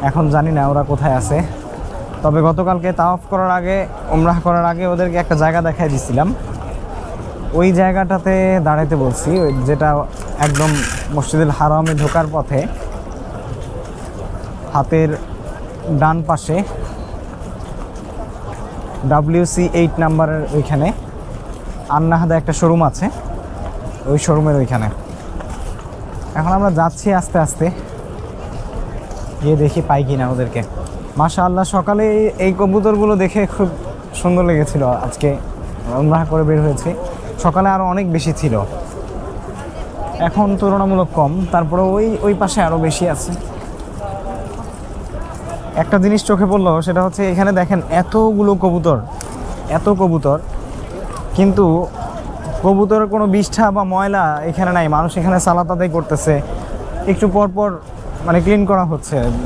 এখন জানি না ওরা কোথায় আছে। তবে গতকালকে তাওয়াফ করার আগে, উমরাহ করার আগে ওদেরকে একটা জায়গা দেখাই দিছিলাম। ওই জায়গাটাতে দাঁড়াতে বলছি, যেটা একদম মসজিদুল হারামে ঢোকার পথে হাতের ডান পাশে WC 8 নাম্বারের ওইখানে আন্নাহাদা একটা শোরুম আছে, ওই শোরুমের ওইখানে। এখন আমরা যাচ্ছি আস্তে আস্তে, গিয়ে দেখি পাই কিনা ওদেরকে। মাশাআল্লাহ, সকালে এই কবুতরগুলো দেখে খুব সুন্দর লেগেছিল। আজকে উমরাহ করে বের হয়েছি, সকালে আরও অনেক বেশি ছিল, এখন তুলনামূলক কম, তারপরে ওই পাশে আরও বেশি আছে। একটা জিনিস চোখে পড়লো, সেটা হচ্ছে এখানে দেখেন এতগুলো কবুতর, এত কবুতর, কিন্তু কবুতরের কোনো বিষ্ঠা বা ময়লা এখানে নাই। মানুষ এখানে সালাত আদায় করতেছে, একটু পর পর মানে ক্লিন করা হচ্ছে।